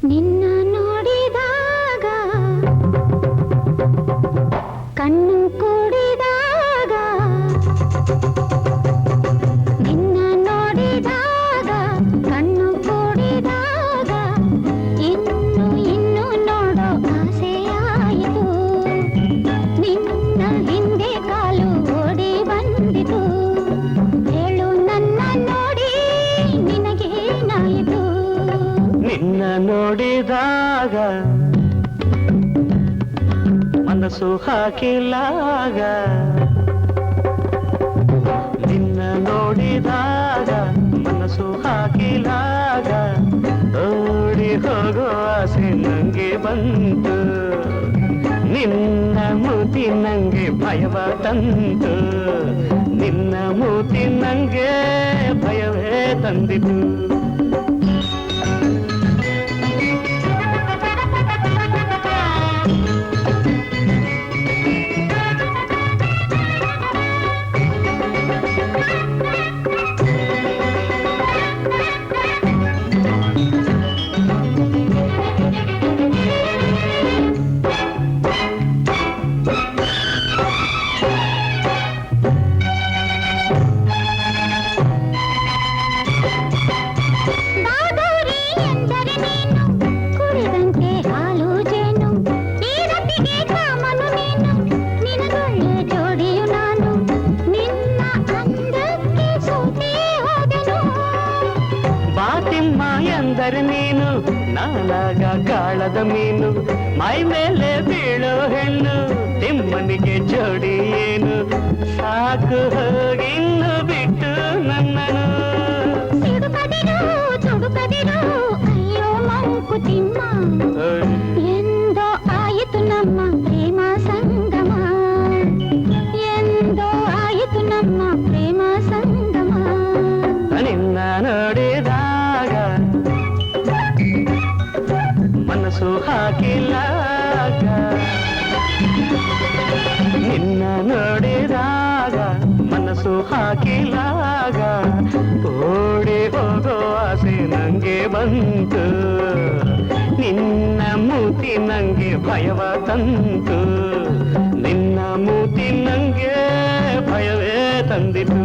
ನಿನ್ನ ನೋಡಿದಾಗ ಕಣ್ಣು ಕೂಡಿದಾಗ ನಿನ್ನ ನೋಡಿದಾಗ ಕಣ್ಣು ಕೂಡಿದಾಗ ಇನ್ನು ಇನ್ನು ನೋಡೋ ಆಸೆಯಾಯಿತು. ನಿನ್ನ ಹಿಂದೆ ಕಾಲು ಓಡಿ ಬಂದಿತು. ಹೇಳು ನನ್ನ ನೋಡಿ ನಿನಗೇನಾಯಿತು? ನಿನ್ನ ನೋಡಿದಾಗ ಮನಸ್ಸು ಹಾಕಿಲಾಗ ನಿನ್ನ ನೋಡಿದಾಗ ಮನಸ್ಸು ಹಾಕಿಲಾಗ ಓಡಿ ಹೋಗೋ ಆಸೆ ನಂಗೆ ಬಂತು. ನಿನ್ನ ಮೂತಿ ನಂಗೆ ಭಯವ ತಂತು. ನಿನ್ನ ಮೂತಿ ನಂಗೆ ಭಯವೇ ತಂದಿತು. ಎಂದರೆ ನೀನು ನಾನಾಗ ಗಾಳದ ಮೀನು. ಮೈ ಮೇಲೆ ಬೀಳೋ ಹೆಣ್ಣು ತಿಮ್ಮನಿಗೆ ಜೋಡಿ ಏನು. ಸಾಕು ಹೋಗಿನ್ನು ಬಿಟ್ಟು ನನ್ನನು. ಚುಡುಕದಿರು ಅಯ್ಯೋ ಮಂಕುತಿಮ್ಮ, ಎಂದೋ ಆಯಿತು ನಮ್ಮ ಪ್ರೇಮ ಸಂಗಮ. ಎಂದೋ ಆಯಿತು ನಮ್ಮ ಪ್ರೇಮ ಸಂಗಮ. ನಿನ್ನ ನೋಡಿದಾಗ ಮನಸ್ಸು ಹಾಕಿಲಾಗ ನಿನ್ನ ನೋಡಿದಾಗ ಮನಸ್ಸು ಹಾಕಿಲಾಗ ಓಡಿ ಹೋಗೋ ಆಸೆ ನಂಗೆ ಬಂತು. ನಿನ್ನ ಮೂತಿ ನಂಗೆ ಭಯವ ತಂತು. ನಿನ್ನ ಮೂತಿ ನಂಗೆ ಭಯವೇ ತಂದಿತು.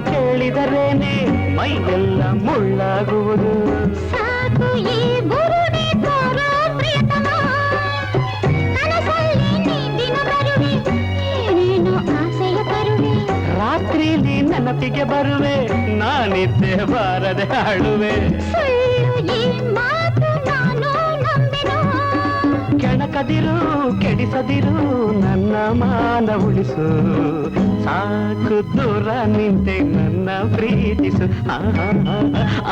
ಕೇಳಿದರೇನೆ ಮೈಯೆಲ್ಲ ಮುಳ್ಳಾಗುವುದು. ಸಾಕು ಈ ಬುರುಡೆ ತೋರೋ ಪ್ರಿಯತಮ. ಕನಸಲ್ಲಿ ನೀಂದಿನ ಬರುವೆ, ಏನೇನೋ ಆಸೆಯ ತರುವೆ. ರಾತ್ರಿಲಿ ನೆನಪಿಗೆ ಬರುವೆ, ನಾನಿದ್ದೆ ಬಾರದೆ ಹಾಡುವೆ. ಸುಳ್ಳು ಈ ಮಾತು ನಾನು ನಂಬೆನು. ಕೆಣಕದಿರು ಕೆಡಿಸದಿರು ನನ್ನ ಮಾನ ಉಳಿಸು. ಸಾಕು ದೂರ ನಿಂತೆ ನನ್ನ ಪ್ರೀತಿಸು.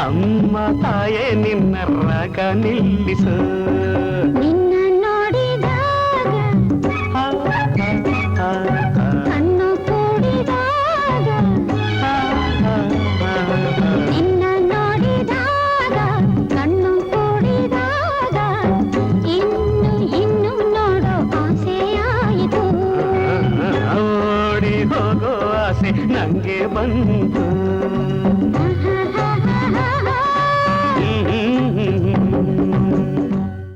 ಅಮ್ಮ ತಾಯೇ ನಿನ್ನ ರಾಗ ನಿಲ್ಲಿಸು. ನಿನ್ನ ನೋಡಿದಾಗ ಕಣ್ಣು ಕೂಡಿದಾಗ ನಿನ್ನ ನೋಡಿದಾಗ ಕಣ್ಣು ಕೂಡಿದಾಗ ಇನ್ನು ಇನ್ನು ನೋಡೋ ಆಸೆಯಾಯಿತು. ಓಡಿ ಹೋಗೋ ಆಸೆ ನಂಗೆ ಬಂತು.